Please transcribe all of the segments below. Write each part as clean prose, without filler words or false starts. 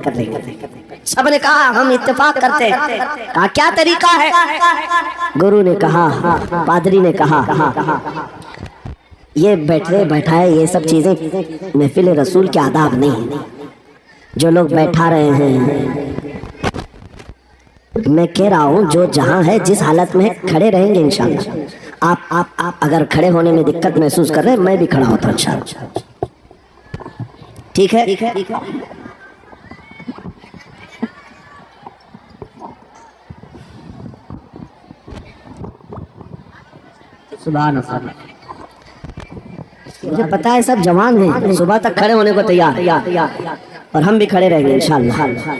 کر لیں گے۔ سب نے کہا ہم اتفاق کرتے ہیں۔ کہا کیا طریقہ ہے؟ گرو نے کہا، پادری نے کہا یہ بیٹھائے یہ سب چیزیں محفل رسول کے آداب نہیں ہیں۔ جو لوگ بیٹھا رہے ہیں، میں کہہ رہا ہوں جو جہاں ہے جس حالت میں کھڑے رہیں گے انشاءاللہ۔ آپ اگر کھڑے ہونے میں دقت محسوس کر رہے ہیں، میں بھی کھڑا ہوتا ہوں انشاءاللہ، ٹھیک ہے؟ سبحان اللہ۔ مجھے پتا ہے سب جوان ہیں، صبح تک کھڑے ہونے کو تیار، اور ہم بھی کھڑے رہیں گے انشاءاللہ۔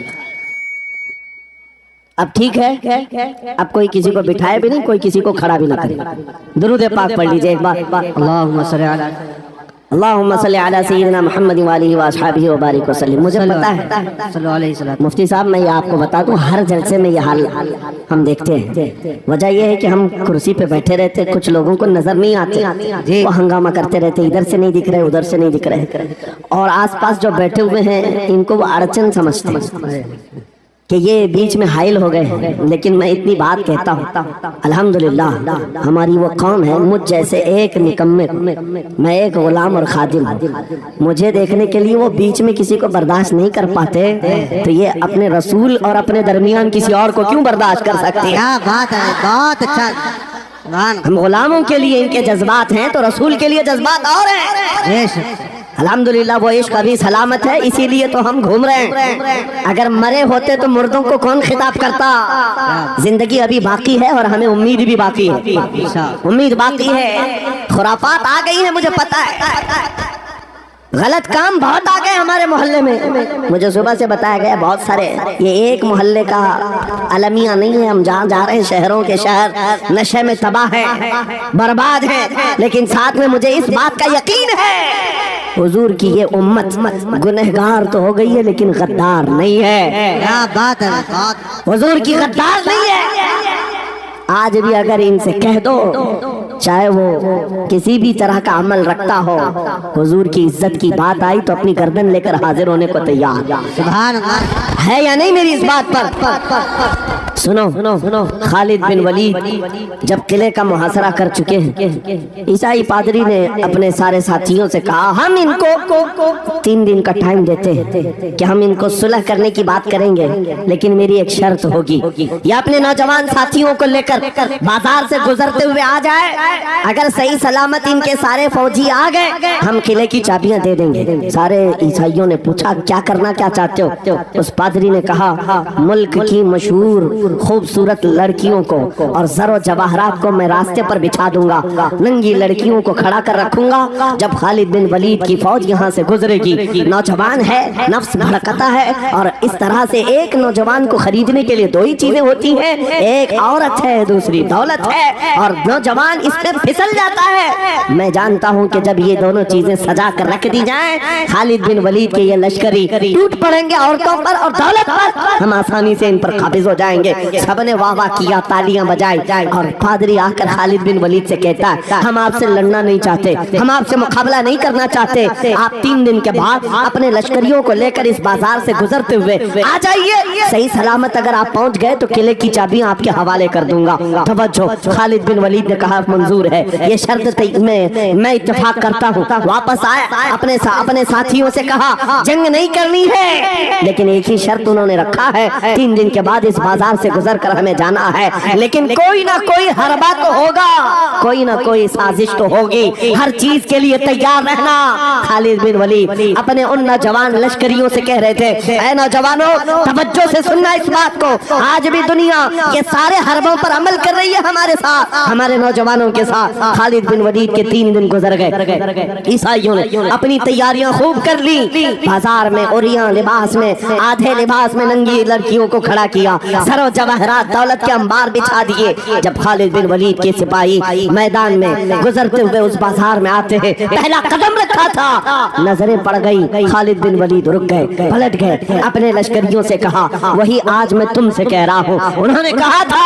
اب ٹھیک ہے، اب کوئی کسی کو بٹھائے بھی نہیں، کوئی کسی کو کھڑا بھی نہ کرے۔ درود پاک پڑھ لیجئے ایک بار۔ اللہم صلی علی اللہم صلی علی سیدنا محمد وآلہ واصحابہ وبارک وسلم۔ مجھے پتا ہے صلی اللہ علیہ وسلم۔ مفتی صاحب میں یہ آپ کو بتا دوں، ہر جلسے میں یہ حال ہم دیکھتے ہیں۔ وجہ یہ ہے کہ ہم کرسی پہ بیٹھے رہتے، کچھ لوگوں کو نظر نہیں آتے، وہ ہنگامہ کرتے رہتے، ادھر سے نہیں دکھ رہے، ادھر سے نہیں دکھ رہے، اور آس پاس جو بیٹھے ہوئے ہیں ان کو وہ اڑچن سمجھتے ہیں کہ یہ بیچ میں حائل ہو گئے ہیں۔ لیکن میں اتنی بات کہتا ہوں، الحمدللہ ہماری وہ قوم ہے، مجھ جیسے ایک نکمے، میں ایک غلام اور خادم ہوں، مجھے دیکھنے کے لیے وہ بیچ میں کسی کو برداشت نہیں کر پاتے، تو یہ اپنے رسول اور اپنے درمیان کسی اور کو کیوں برداشت کر سکتے ہیں؟ کیا بات ہے، بہت اچھا۔ ہم غلاموں کے لیے ان کے جذبات ہیں تو رسول کے لیے جذبات اور ہیں۔ الحمدللہ وہ عشق ابھی سلامت ہے، اسی لیے تو ہم گھوم رہے ہیں۔ اگر مرے ہوتے تو مردوں کو کون خطاب کرتا؟ زندگی ابھی باقی ہے اور ہمیں امید بھی باقی ہے، امید باقی ہے۔ خرافات آ گئی ہیں، مجھے پتا ہے، غلط کام بہت آ گئے ہمارے محلے میں۔ مجھے صبح سے بتایا گیا بہت سارے، یہ ایک محلے کا المیہ نہیں ہے، ہم جہاں جا رہے ہیں شہروں کے شہر نشے میں تباہ ہیں، برباد ہیں، لیکن ساتھ میں مجھے اس بات کا یقین ہے حضور کی یہ امت گنہگار تو ہو گئی ہے لیکن غدار نہیں ہے۔ کیا بات ہے، حضور کی غدار نہیں ہے۔ آج بھی اگر ان سے کہہ دو، چاہے وہ کسی بھی طرح کا عمل رکھتا ہو، حضور کی عزت کی بات آئی تو اپنی گردن لے کر حاضر ہونے کو تیار سبحان اللہ ہے یا نہیں میری اس بات پر؟ سنو، خالد بن ولید جب قلعے کا محاصرہ کر چکے ہیں، عیسائی پادری نے اپنے سارے ساتھیوں سے کہا ہم ان کو 3 دن کا ٹائم دیتے ہیں کہ ہم ان کو صلح کرنے کی بات کریں گے، لیکن میری ایک شرط ہوگی، یہ اپنے نوجوان ساتھیوں کو لے کر بازار سے گزرتے ہوئے آ جائے، اگر صحیح سلامت ان کے سارے فوجی آ گئے ہم قلعے کی چابیاں دے دیں گے۔ سارے عیسائیوں نے پوچھا کیا کرنا کیا چاہتے ہو؟ اس پادری نے کہا ملک کی مشہور خوبصورت لڑکیوں کو اور زر و جواہرات کو میں راستے پر بچھا دوں گا، ننگی لڑکیوں کو کھڑا کر رکھوں گا، جب خالد بن ولید کی فوج یہاں سے گزرے گی، نوجوان ہے، نفس بھڑکتا ہے، اور اس طرح سے ایک نوجوان کو خریدنے کے لیے 2 ہی چیزیں ہوتی ہیں، ایک عورت ہے، دوسری دولت ہے، اور نوجوان اس میں پھسل جاتا ہے۔ میں جانتا ہوں کہ جب یہ دونوں چیزیں سجا کر رکھ دی جائیں، خالد بن ولید کے یہ لشکری ٹوٹ پڑیں گے عورتوں پر اور دولت پر، ہم آسانی سے ان پر قابض ہو جائیں گے۔ سب نے واہ واہ کیا، تالیاں بجائی، اور پادری آ کر خالد بن ولید سے کہتا ہے ہم آپ سے لڑنا نہیں چاہتے، ہم آپ سے مقابلہ نہیں کرنا چاہتے، آپ 3 دن کے بعد اپنے لشکریوں کو لے کر اس بازار سے گزرتے ہوئے آ جائیے، صحیح سلامت اگر آپ پہنچ گئے تو قلعے کی چابیاں آپ کے حوالے کر دوں گا۔ توجہ، خالد بن ولید نے کہا منظور ہے، یہ شرط میں اتفاق کرتا ہوں۔ واپس آئے، اپنے ساتھیوں سے کہا جنگ نہیں کرنی ہے، لیکن ایک ہی شرط انہوں نے رکھا ہے، 3 دن کے بعد اس بازار سے گزر کر ہمیں جانا ہے، لیکن کوئی نہ کوئی حربہ تو ہوگا، کوئی نہ کوئی سازش تو ہوگی، ہر چیز کے لیے تیار رہنا۔ خالد بن ولید اپنے ان نوجوان لشکریوں سے کہہ رہے تھے اے نوجوانوں توجہ سے سننا اس بات کو، آج بھی دنیا یہ سارے حربوں پر عمل کر رہی ہے ہمارے ساتھ، ہمارے نوجوانوں کے ساتھ۔ خالد بن ولید کے 3 دن گزر گئے، عیسائیوں نے اپنی تیاریاں خوب کر لی، بازار میں اوریاں لباس میں، آدھے لباس میں ننگی لڑکیوں کو کھڑا کیا، سر و जवाहरात दौलत के अंबार बिछा दिए। जब खालिद बिन वलीद के सिपाही मैदान में गुजरते हुए उस बाजार में आते हैं, पहला कदम रखा था, नजरें पड़ गई। खालिद बिन वलीद रुक गए, पलट गए, अपने लश्करियों से कहा, वही आज मैं तुमसे कह रहा हूँ। उन्होंने कहा था,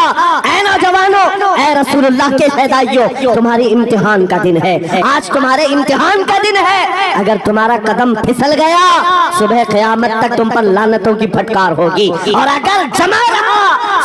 ऐ नौजवानों, ऐ रसूलुल्लाह के शहदाइयों, तुम्हारी इम्तिहान का दिन है, आज तुम्हारे इम्तिहान का दिन है। अगर तुम्हारा कदम फिसल गया, सुबह क़यामत तक तुम पर लानतों की फटकार होगी, और अगर जमा रहा,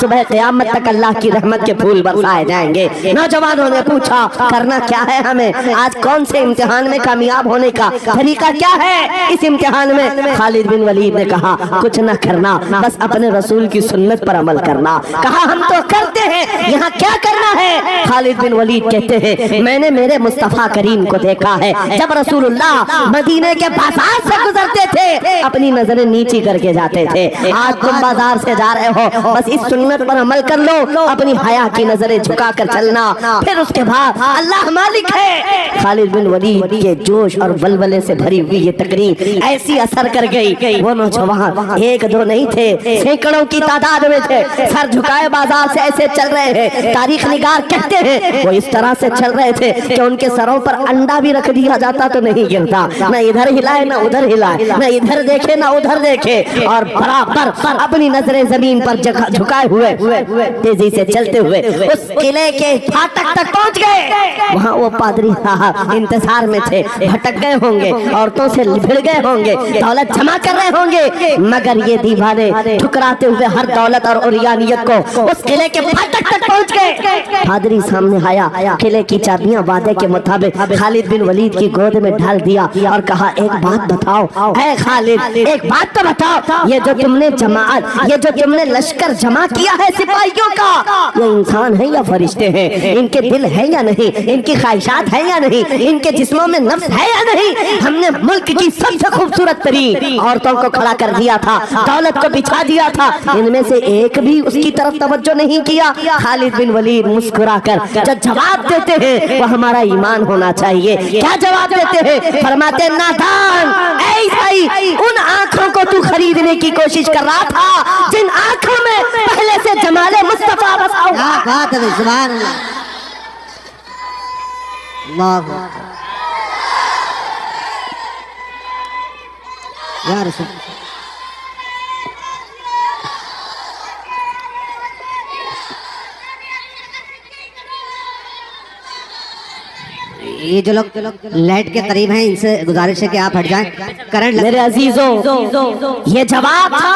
सुबह क़यामत तक अल्लाह की रहमत के फूल बरसाए जाएंगे। नौजवानों ने पूछा, करना क्या है हमें, आज कौन से इम्तिहान में कामयाब होने का तरीका क्या है इस इम्तिहान में? खालिद बिन वलीद ने कहा, कुछ न करना, बस अपने रसूल की सुन्नत पर अमल करना। कहा, हम तो करते हैं, यहाँ क्या करना है? खालिद बिन वलीद कहते हैं, मैंने मेरे मुस्तफा करीम को देखा है, जब रसूलुल्लाह मदीने के बाजार से गुजरते थे, अपनी नजरें नीची करके जाते थे। आज तुम बाजार से जा रहे हो, बस इस सुन्नत पर अमल कर लो, अपनी हया की नजरें झुका कर चलना, फिर उसके बाद अल्लाह मालिक है। खालिद बिन वलीद के जोश और बलबले से भरी हुई ये तकरीर ऐसी असर कर गई। वो नौजवान एक दो नहीं थे, सैकड़ों की तादाद में थे, सर झुकाए बाजार से ऐसे चल रहे हैं। तारीख निगार कहते हैं, वो इस तरह से चल रहे थे कि उनके सरों पर अंडा भी रख दिया जाता तो नहीं गिरता, न इधर हिलाए न उधर हिलाए, न इधर देखे न उधर देखे, और बराबर अपनी नजरें जमीन पर झुकाए हुए तेजी से चलते हुए उस किले के फाटक तक पहुंच गए। वहाँ वो पादरी साहब इंतजार में थे, भटक गए होंगे, औरतों से भिड़ गए होंगे, दौलत जमा कर रहे होंगे, मगर ये दीवाने ठुकराते हुए हर दौलत और उरियानियत को उस किले के फाटक तक पहुंच गए। पादरी सामने आया, किले की चाबियां वादे के मुताबिक खालिद बिन वलीद की गोद में डाल दिया और कहा, एक बात बताओ ऐ खालिद, एक बात तो बताओ, ये जो तुमने जमात, ये जो तुमने लश्कर जमा किया है सिपाहियों का, ये इंसान है या फरिश्ते हैं? इनके दिल है या नहीं? इनकी ख्वाहिशात है या नहीं? इनके जिस्मों में नफ्स है या नहीं? हमने मुल्क की सबसे खूबसूरत तरीन औरतों को खड़ा कर दिया था, दौलत को बिछा दिया था, इनमें से एक भी उसकी तरफ तवज्जो नहीं किया। खालिद बिन वलीद मुस्कुराकर जब जवाब देते हैं, वो हमारा ईमान होना चाहिए। क्या जवाब देते हैं? फरमाते, नादान, ऐसा ही उन आंखों को तू खरीदने की कोशिश कर रहा था जिन आंखों में पहले से जमाले मुस्तफा बसा हुआ। क्या बात है, सुभान अल्लाह, अल्लाह या रसूल। ये जो लोग लाइट के करीब हैं, इनसे गुजारिश है कि आप हट जाएं, करंट मेरे अजीजों, ये जवाब था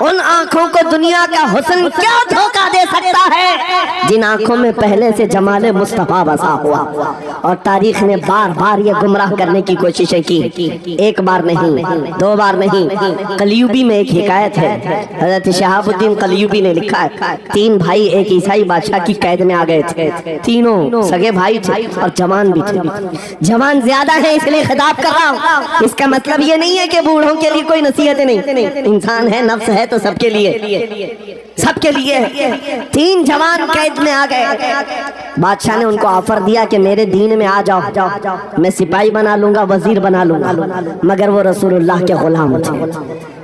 उन आंखों को दुनिया का हुस्न क्या धोखा दे सकता है जिन आंखों में पहले से जमाले मुस्तफा बसा हुआ। और तारीख ने बार बार ये गुमराह करने की कोशिशें की, एक बार नहीं, दो बार नहीं। कलयुबी में एक हिकायत है, हजरत शहाबुद्दीन कलयुबी ने लिखा है, 3 भाई एक ईसाई बादशाह की कैद में आ गए थे, तीनों सगे भाई थे और जवान भी थे। जवान ज्यादा है इसलिए खिताब कर रहा हूँ, इसका मतलब ये नहीं है कि बूढ़ों के लिए कोई नसीहत नहीं, इंसान है, नफ्स है, तो सबके लिए, सबके लिए। 3 जवान कैद में आ गए। बादशाह ने उनको ऑफर दिया कि मेरे दीन में आ जाओ, मैं सिपाही बना लूंगा, वजीर बना लूंगा, मगर वो रसूलुल्लाह के गुलाम थे,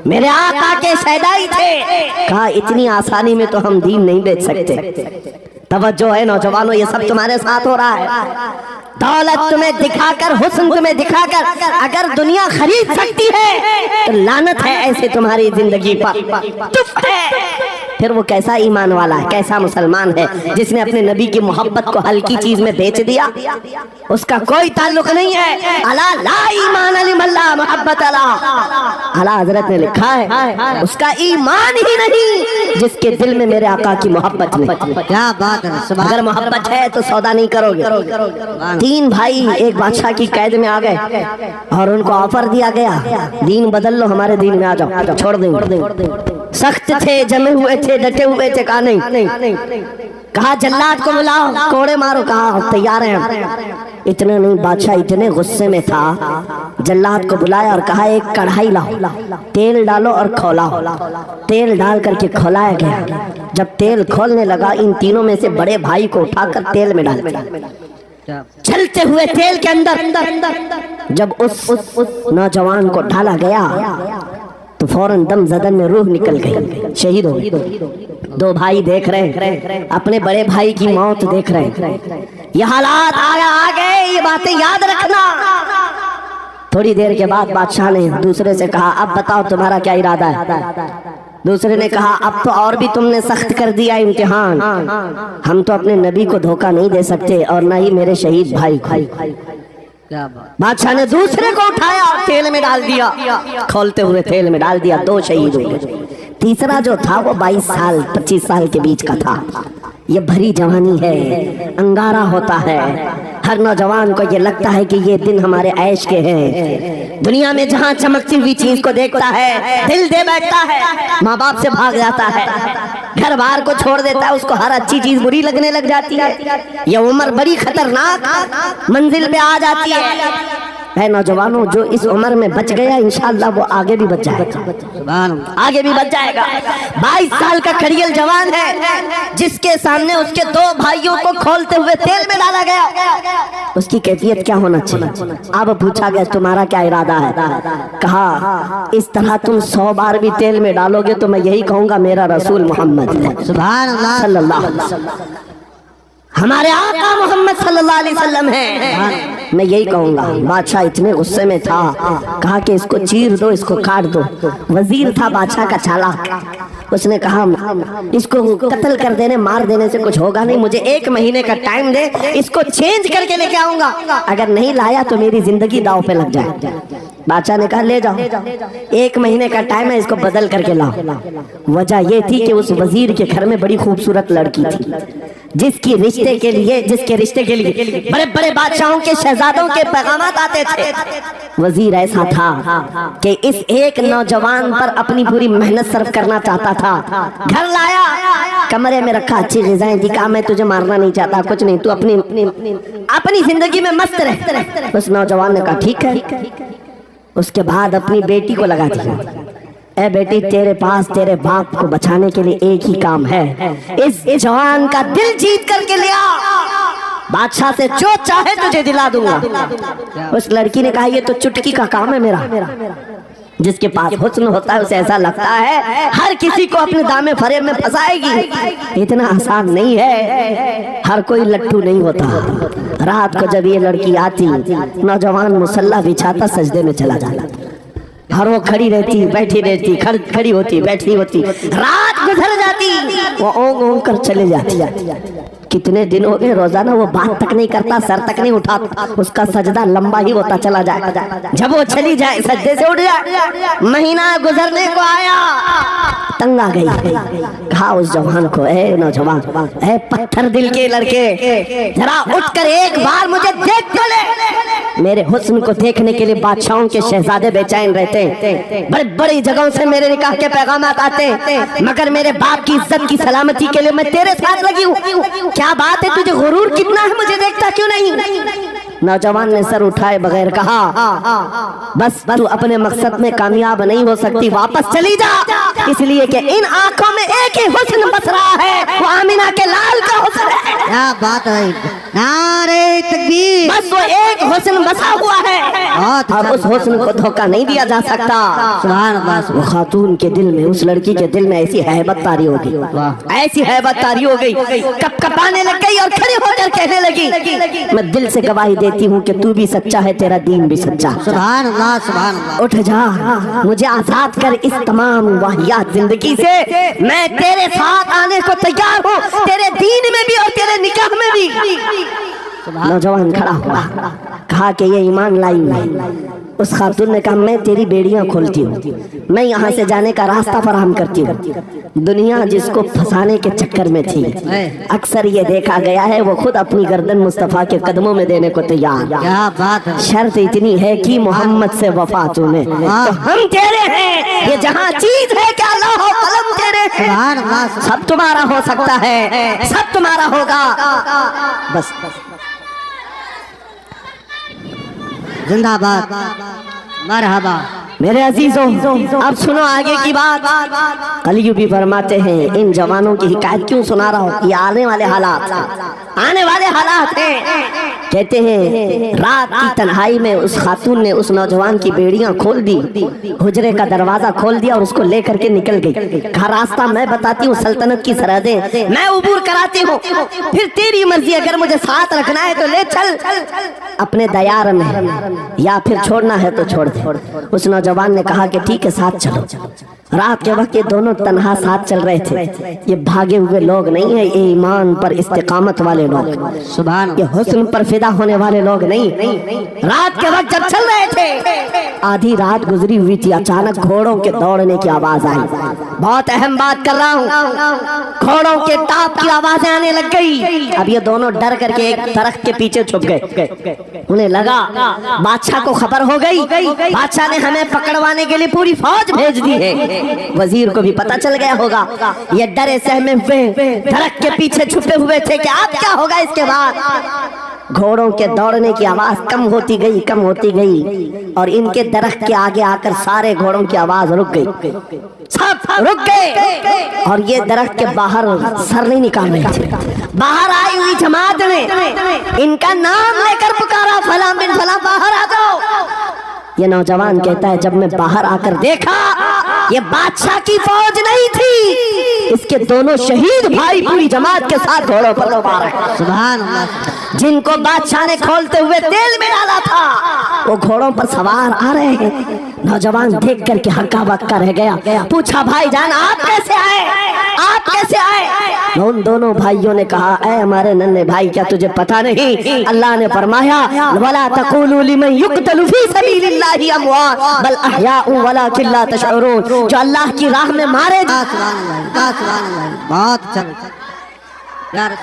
मेरे आका के शहदाई थे। कहा, इतनी आसानी में तो हम दीन नहीं बेच सकते। तवज्जो है नौजवानों, ये सब तुम्हारे साथ हो रहा है। दौलत तुम्हें दिखाकर, हुस्न तुम्हें दिखाकर अगर दुनिया खरीद सकती है तो लानत है ऐसे तुम्हारी जिंदगी पर। चुप है। फिर वो कैसा ईमान वाला है, कैसा मुसलमान है जिसने अपने नबी की मोहब्बत को हल्की चीज में बेच दिया? उसका कोई ताल्लुक नहीं है। अला ला ईमान लिमल्ला मोहब्बत अला, आला हजरत ने लिखा है, उसका ईमान ही नहीं जिसके दिल में मेरे आका की मोहब्बत नहीं। क्या बात है, अगर मोहब्बत है तो सौदा नहीं करोगे। 3 भाई एक बादशाह की कैद में आ गए और उनको ऑफर दिया गया, दीन बदल लो, हमारे दीन में आ जाओ, छोड़ देंगे। सख्त थे, जमे हुए थे, डटे हुए थे। कहा नहीं, कहा जल्लाद को बुलाओ, कोड़े मारो। कहा तैयार हैं। इतने नहीं, बादशाह इतने गुस्से में था, जल्लाद को बुलाया और कहा एक कढ़ाई लाओ, तेल डालो और खौलाओ। तेल डाल करके खौलाया गया। जब तेल खोलने लगा, इन तीनों में से बड़े भाई को उठाकर तेल में डाल, चलते हुए तेल के अंदर जब उस नौजवान को डाला गया, तो फौरन दम ज़दन में रूह निकल गई, शहीद हो गई। दो भाई देख रहे हैं, अपने बड़े भाई की मौत देख रहे हैं। ये हालात आ गए, ये बातें याद रखना। थोड़ी देर के बाद बादशाह ने दूसरे से कहा, अब बताओ तुम्हारा क्या इरादा है। दूसरे ने कहा, अब तो और भी तुमने सख्त कर दिया इम्तिहान, हम तो अपने नबी को धोखा नहीं दे सकते और ना ही मेरे शहीद भाई को। बादशाह ने दूसरे को उठाया, तेल में डाल दिया, खोलते हुए तेल में डाल दिया, 2 शहीद हो गए। तीसरा जो था वो 22 साल 25 साल के बीच का था। ये भरी जवानी है, अंगारा होता है। हर नौजवान को ये लगता है कि ये दिन हमारे ऐश के हैं। दुनिया में जहाँ चमकती हुई चीज को देखता है, दिल दे बैठता है, माँ बाप से भाग जाता है, घर बार को छोड़ देता है, उसको हर अच्छी चीज बुरी लगने लग जाती है। ये उम्र बड़ी खतरनाक मंजिल पे आ जाती है नौजवानों, जो इस उम्र में बच गया इंशाअल्लाह वो आगे भी बच जाएगा, आगे भी बच जाएगा। 22 साल का खड़ियल जवान है जिसके सामने उसके 2 भाइयों को खोलते हुए तेल में डाला गया, उसकी कैफियत क्या होना चाहिए। अब पूछा गया तुम्हारा क्या इरादा है, कहा इस तरह तुम 100 बार भी तेल में डालोगे तो मैं यही कहूंगा मेरा रसूल मोहम्मद सुभान अल्लाह सल्लल्लाहु अलैहि वसल्लम, हमारे आका मोहम्मद सल्लल्लाहु अलैहि वसल्लम है, मैं यही कहूंगा। बादशाह इतने गुस्से में था, कहा कि इसको चीर दो, इसको काट दो। वजीर था बादशाह का चालाक, उसने कहा इसको कत्ल कर देने मार देने से कुछ होगा नहीं, मुझे 1 महीने का टाइम दे, इसको चेंज करके लेके आऊंगा, अगर नहीं लाया तो मेरी जिंदगी दांव पे लग जाए। बादशाह ने कहा ले जाओ, 1 महीने का टाइम है, इसको बदल करके लाओ। वजह ये थी कि उस वजीर के घर में बड़ी खूबसूरत लड़की थी, जिसके रिश्ते के लिए बड़े बड़े बादशाहों के शहजादों के पैगामात आते थे। वजीर ऐसा था कि इस एक नौजवान पर अपनी पूरी मेहनत सर्व करना चाहता था। घर लाया, कमरे में रखा, अच्छी ग़िज़ाएं दी, कहा मैं तुझे मारना नहीं चाहता, कुछ नहीं, तू अपनी जिंदगी में मस्त रह। उस नौजवान ने कहा ठीक है। उसके बाद अपनी बेटी को लगा दिया, ए बेटी तेरे पास तेरे बाप को बचाने के लिए एक ही काम है, इस जवान का दिल जीत करके ले आ, बादशाह से जो चाहे तुझे दिला दूंगा। उस लड़की ने कहा ये तो चुटकी का काम है मेरा। जिसके पास हुस्न होता है उसे ऐसा लगता है हर किसी को अपने दामे फरेब में फंसाएगी। इतना आसान नहीं है, हर कोई लट्टू नहीं होता। रात को जब ये लड़की आती, नौजवान मुसल्ला बिछाता सजदे में चला जाता, हर वो खड़ी रहती बैठी रहती, खड़ी होती बैठी होती, रात गुजर जाती, वो ओंग ओंग कर चले जाती। कितने दिन हो गए रोजाना वो बात तक नहीं करता, सर तक नहीं उठाता, उसका सजदा लंबा ही होता चला जाए। जब वो चली जाए सजदे से उठ जाए, महीना गुजरने को आया, तंग आ गई, कहा उस जवान को, ए नौजवान, ए पत्थर दिल के लड़के, जरा उठकर एक बार मुझे देख तो ले। मेरे हुस्न को देखने के लिए बादशाहों के शहजादे बेचैन रहते हैं, बड़ी बड़ी जगहों से मेरे निकाह के पैगामात आते हैं, मगर मेरे बाप की इज्जत की सलामती के लिए मैं तेरे साथ लगी हूँ। क्या बात है, तुझे गुरूर कितना है, मुझे देखता क्यों नहीं। नौजवान ने सर उठाए बगैर कहा, बस तू अपने मकसद में कामयाब नहीं हो सकती, वापस चली जा, इसलिए कि इन आंखों में एक ही हुस्न बस रहा है, वो आमिना के लाल का हुस्न है। क्या बात है, नारे तकबीर, बस वो एक हुस्न बसा हुआ है और उस हुस्न को धोखा नहीं दिया जा सकता। सुभान अल्लाह। वो खातून के दिल में, उस लड़की के दिल में ऐसी हैबत तारी हो गई, ऐसी हैबत तारी हो गई, कपकपाने लग गई और खड़ी होकर कहने लगी, मैं दिल से गवाही देती हूँ कि तू भी सच्चा है, तेरा दीन भी सच्चा। सुभान अल्लाह, सुभान अल्लाह। उठ जा, मुझे आजाद कर इस तमाम वाहियात जिंदगी से, मैं तेरे साथ आने को तैयार हूँ, तेरे दीन में भी और तेरे निकाह में भी। नौजवान खड़ा हुआ, कहा कि ये ईमान लाई हुई। उस खातून ने कहा मैं तेरी बेड़ियां खोलती हूँ, मैं यहाँ से जाने का रास्ता फराहम करती हूँ। दुनिया जिसको फंसाने के चक्कर में थी, अक्सर ये देखा गया है वो खुद अपनी गर्दन मुस्तफा के कदमों में देने को तैयार। क्या बात है। शर्त इतनी है कि मोहम्मद से वफा तूने, तो हम तेरे हैं, ये जहाँ चीज है क्या लौह कलम तेरे हैं, सब तुम्हारा हो सकता है, सब तुम्हारा होगा। बस जिंदाबाद, मरहबा। मेरे अजीजों, अब सुनो आगे की बात। कलयुग भी फरमाते हैं, इन जवानों की हिकायत क्यों सुना रहा हूँ? ये आने वाले हालात हैं। कहते हैं रात की तन्हाई में उस खातून ने उस नौजवान की बेड़ियां खोल दी, हुजरे का दरवाजा खोल दिया और उसको लेकर के निकल गई। कहा रास्ता मैं बताती हूँ, सल्तनत की सरहदें मैं उबूर कराती हूँ, फिर तेरी मर्जी, अगर मुझे साथ रखना है तो ले चल अपने दयार में, या फिर छोड़ना है तो छोड़ दे। उस नौजवान ने कहा कि ठीक है साथ चलो। रात के वक्त ये दोनों तन्हा साथ चल रहे थे। ये भागे हुए लोग नहीं है, ये ईमान पर इस्तिकामत वाले लोग, सुभान ये हुस्न पर फिदा होने वाले लोग नहीं। रात के वक्त जब चल रहे थे, आधी रात गुजरी हुई थी, अचानक घोड़ों के दौड़ने की आवाज आई। बहुत अहम बात कर रहा हूँ, घोड़ों के टाप की आवाजें आने लग गई। अब ये दोनों डर करके एक दरख्त के पीछे छुप गए। उन्हें लगा बादशाह को खबर हो गई, बादशाह ने हमें पकड़वाने के लिए पूरी फौज भेज दी है। वजीर को भी पता चल गया होगा। ये डरे सहमे हुए दरख्त के पीछे छुपे हुए थे कि अब क्या होगा इसके बाद। घोड़ों के दौड़ने की आवाज कम होती गई और इनके दरख्त के आगे आकर सारे घोड़ों की आवाज रुक गई, सब रुक गए। और ये दरख्त के बाहर सर नहीं निकाल रहे थे। बाहर आई हुई जमात ने इनका नाम लेकर पुकारा, फला बिन फला बाहर आ जाओ। ये नौजवान कहता है जब मैं बाहर आकर देखा, ये बादशाह की फौज नहीं थी, इसके दोनों शहीद भाई पूरी जमात के साथ घोड़ों पर सवार हैं। सुभान अल्लाह। जिनको बादशाह ने खोलते हुए तेल में डाला था, वो घोड़ों पर सवार आ रहे हैं। नौजवान देख करके हक्का बक्का रह गया। पूछा भाईजान आप कैसे आए, आप कैसे आए? उन दोनों भाइयों ने कहा ऐ हमारे नन्हे भाई, क्या तुझे पता नहीं अल्लाह ने फरमाया वला तक़ूलू लिमन युक़तलु फी सबीलिल्लाहि अमवात बल अहयाउ वलाकिन ला तशऊरून। जो अल्लाह की राह में मारे, बहुत अच्छा यार।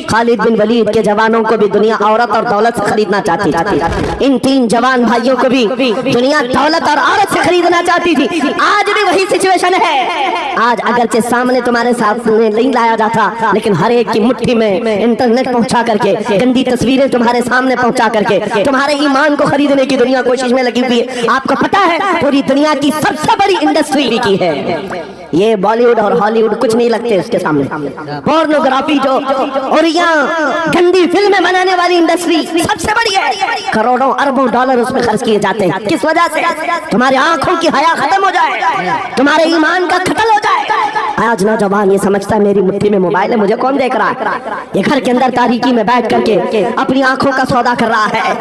खालिद बिन वलीद के जवानों को भी दुनिया औरत और दौलत से खरीदना चाहती थी। इन 3 जवान भाइयों को भी दुनिया दौलत और औरत से खरीदना चाहती थी। आज भी वही सिचुएशन है। आज अगरचे सामने तुम्हारे सामने नहीं लाया जाता, लेकिन हर एक की मुट्ठी में इंटरनेट पहुंचा करके, गंदी तस्वीरें तुम्हारे सामने पहुंचा करके तुम्हारे ईमान को खरीदने की दुनिया कोशिश में लगी हुई है। आपको पता है पूरी दुनिया की सबसे बड़ी इंडस्ट्री भी की है ये बॉलीवुड और हॉलीवुड कुछ नहीं लगते उसके सामने। पोर्नोग्राफी जो और यहाँ गंदी फिल्में बनाने वाली इंडस्ट्री सबसे बड़ी है। करोड़ों अरबों डॉलर उसमें खर्च किए जाते हैं। किस वजह से? तुम्हारी आंखों की हया खत्म हो जाए, तुम्हारे ईमान का कत्ल हो जाए। आज नौजवान ये समझता है मेरी मुट्ठी में मोबाइल है, मुझे कौन देख रहा है। ये घर के अंदर तारीकी में बैठ करके अपनी आंखों का सौदा कर रहा है।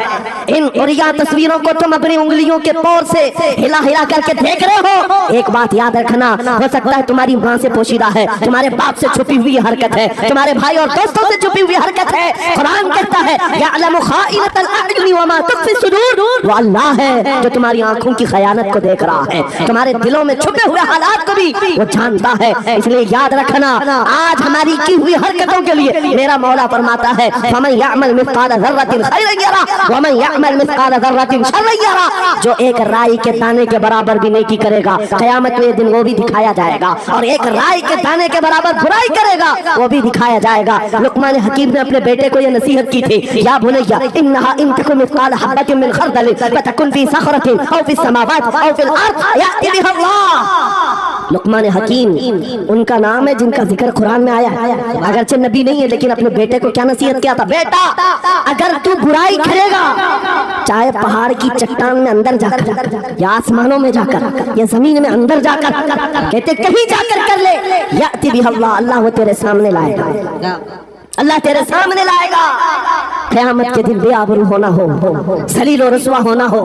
इन और यहाँ तस्वीरों को तुम अपनी उंगलियों के पोर से हिला हिला करके देख रहे हो। एक बात याद रखना, हो सकता है तुम्हारी माँ से पोशीदा है, तुम्हारे बाप से छुपी हुई हरकत है, तुम्हारे भाई और दोस्तों से छुपी हुई हरकत है। कुरान कहता है यअलमु खाइनतल अयुनि वमा तुख्फी सुदूर। वो अल्लाह है जो तुम्हारी आंखों की खयानत को देख रहा है, तुम्हारे दिलों में छुपे हुए हालात को भी वो जानता है। इसलिए याद रखना, आज हमारी की हुई हरकतों के लिए मेरा मौला फरमाता है फमन यअमल मिस्काल ज़र्रतिन खैरन यरा वमन यअमल मिस्काल ज़र्रतिन शर्रन यरा। जो एक राई के दाने के बराबर भी नेकी करेगा, क़यामत में दिन वो भी दिखाया जाएगा, और एक राई के दाने के बराबर बुराई करेगा वो भी दिखाया जाएगा। लुक़मान हकीम ने अपने बेटे को ये नसीहत की थी, या बुनय्या इन्नहा इन तकुन मिस्काल हब्बतिन मिन खर्दलिन फतकुन फी सखरतिन औ फी समावात औ फिल अर्द याति बिहा अल्लाह। लुक़मान हकीम उनका नाम है जिनका जिक्र कुरान में आया है। अगरचे नबी नहीं है, लेकिन अपने बेटे को क्या नसीहत किया था, बेटा अगर तू बुराई करेगा, चाहे पहाड़ की चट्टान में अंदर जाकर या आसमानों में जाकर या जमीन में अंदर जाकर, कहते कहीं जाकर कर ले, याति बिहा अल्लाह, अल्लाह वो तेरे सामने लाएगा, अल्लाह तेरे सामने लाएगा। क़यामत के दिन बेआबरू होना हो, ज़लील और रुसवा होना हो,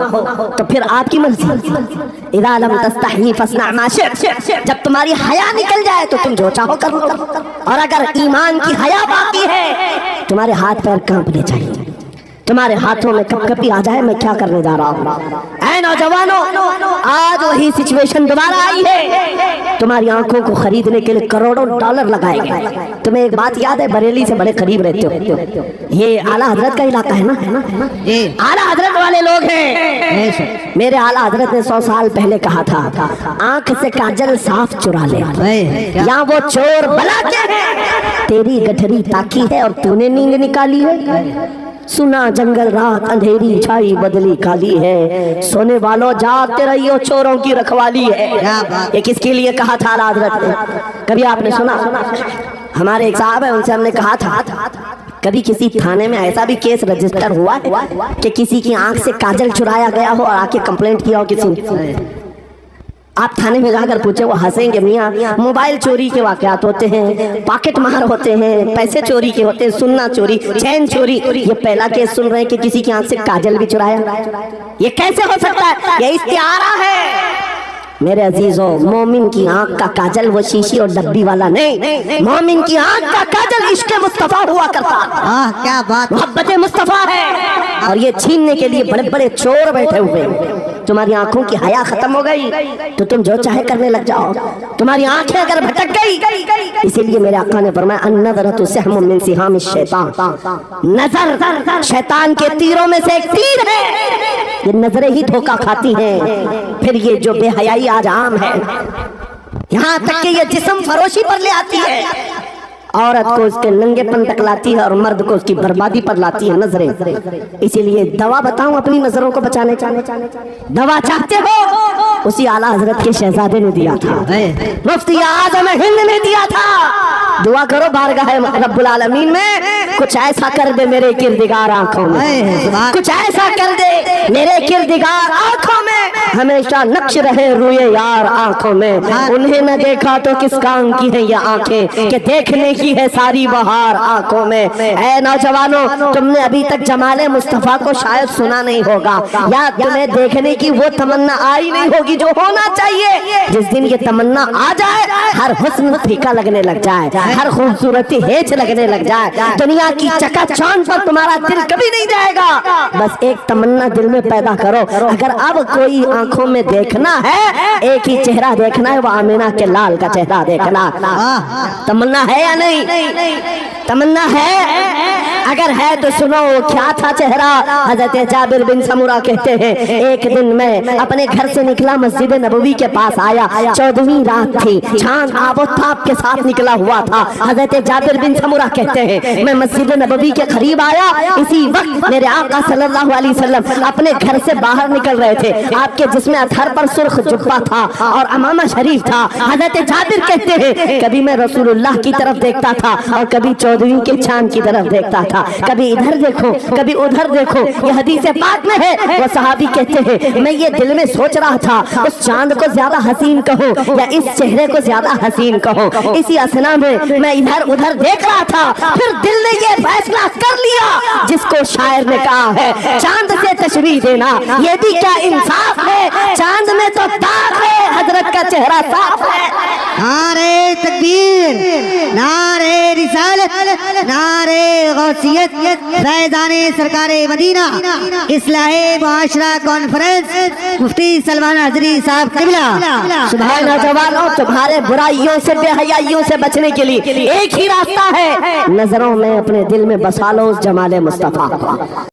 तो फिर आपकी मर्जी। इज़ा लम तस्तही फस्ना मा शि'त। जब तुम्हारी हया निकल जाए तो तुम जो चाहो कर लो, और अगर ईमान की हया बाकी है तुम्हारे हाथ पैर कांपने चाहिए, तुम्हारे हाथों में कपकपी आ जाए मैं क्या करने जा रहा हूँ। ऐ नौजवानों, आज वही सिचुएशन दोबारा आई है। तुम्हारी आंखों को खरीदने के लिए करोड़ों डॉलर लगाए गए। तुम्हें एक बात याद है, बरेली से बड़े करीब रहते हो, ये आला हजरत का इलाका है ना? ये आला हजरत वाले लोग हैं। मेरे आला हजरत ने 100 साल पहले कहा था, आंख से काजल साफ चुरा ले, यहाँ वो चोर बला के है, तेरी गठरी ताकी है और तूने नींद निकाली है। सुना जंगल रात अंधेरी छाई बदली काली है, सोने वालों जागते रहियो चोरों की रखवाली है। ये किसके लिए कहा था आला हज़रत ने? कभी आपने सुना? हमारे एक साहब है, उनसे हमने कहा था कभी किसी थाने में ऐसा भी केस रजिस्टर हुआ है कि किसी की आंख से काजल चुराया गया हो और आके कंप्लेंट किया हो किसी ने? आप थाने में जाकर पूछे, वो हंसेंगे। मियाँ, मोबाइल चोरी के वाकयात होते हैं, पॉकेट मार होते हैं, पैसे चोरी के होते हैं, सुन्ना चोरी, चैन चोरी। ये पहला केस सुन रहे हैं कि किसी की आंख से काजल भी चुराया। ये कैसे हो सकता है? ये इस्तिआरा है। मेरे अजीजों, मोमिन की आंख का काजल वो शीशी और डब्बी वाला नहीं, मोमिन की आंख का काजल इश्क मुस्तफा हुआ करता। क्या बात, मोहब्बत मुस्तफा है। और ये छीनने के लिए बड़े बड़े चोर बैठे हुए। तुम्हारी आंखों की हया खत्म हो गई तो तुम जो चाहे करने लग जाओ। तुम्हारी आंखें अगर भटक गई, इसीलिए मेरे आका ने फरमाया अन्नज़रतु सहमुम मिन सिहामिश शैतान, नजर शैतान के तीरों में से एक तीर है। ये नजरें ही धोखा खाती हैं। फिर ये जो बेहयाई आज आम है, यहाँ तक कि ये जिस्म फरोशी पर ले आती है। औरत को उसके नंगेपन तक लाती है और मर्द को उसकी बर्बादी पर लाती है नजरें। इसीलिए दवा बताऊं अपनी नजरों को बचाने दवा चाहते हो? उसी आला हजरत के शहजादे ने दिया था, मुफ्ती आज़म हिंद ने दिया था। दुआ करो बारगाह रब्बुल आलमीन में कुछ ऐसा कर दे मेरे किरदिगार आंखों में, कुछ ऐसा कर दे मेरे किरदिगार आंखों में, हमेशा नक्श रहे रुए यार आंखों में। उन्हें न देखा तो किस काम की है ये आंखें कि देखने की है सारी बहार आंखों में। ऐ नौजवानों, तुमने अभी तक जमाले मुस्तफा को शायद सुना नहीं होगा, या तुम्हें देखने की वो तमन्ना आई नहीं होगी जो होना चाहिए। जिस दिन ये तमन्ना आ जाए, हर हुस्न फीका लगने लग जाए, हर खूबसूरती हेच लगने लग जाए, दुनिया की चकाचौंध पर तुम्हारा दिल कभी नहीं जाएगा। बस एक तमन्ना दिल में पैदा करो, अगर अब कोई आंखों में देखना है, एक ही चेहरा देखना है, वो आमिना के लाल का चेहरा देखना। तमन्ना है या नहीं? तमन्ना है? अगर है तो सुनो, क्या था चेहरा? हजरत जाबिर बिन समुरा कहते हैं, एक दिन मैं अपने घर से निकला, मस्जिद नबवी के पास आया, 14वीं रात थी, चांद आबोताब के साथ निकला हुआ था। हजरत जाबिर बिन समुरा कहते हैं, मैं मस्जिद नबवी के करीब आया, इसी वक्त मेरे आका सल्लल्लाहु अलैहि वसल्लम अपने घर से बाहर निकल रहे थे। आपके जिस्म अतहर पर सुर्ख जुब्बा था और अमामा शरीफ था। हजरत जाबिर कहते हैं, कभी मैं रसूलुल्लाह की तरफ देखता था और कभी 14वीं के चांद की तरफ देखता था, कभी इधर देखो कभी उधर देखो। ये हदीस पाक में है। वो सहाबी कहते हैं, मैं ये दिल में सोच रहा था, उस चांद को ज्यादा हसीन कहो या इस चेहरे को ज्यादा हसीन कहो। इसी असना में मैं इधर उधर देख रहा था, फिर दिल ने ये फैसला कर लिया जिसको शायर ने कहा है, चांद से तशबीह देना ये भी क्या इंसाफ है, चांद में तो दाग है, हजरत का चेहरा साफ है। नारे तकबीर, नारे रिसालत, नारे गौसियत, फैज़ाने सरकारे मदीना, इस्लाहे मुआशरा कॉन्फ्रेंस, मुफ्ती सलमान हाज़री साहब क़िबला। सुभान नौजवानों, तुम्हारे बुराइयों से बेहयाइयों से बचने के लिए एक ही रास्ता है, नजरों में अपने दिल में बसा लो उस जमाले मुस्तफा को।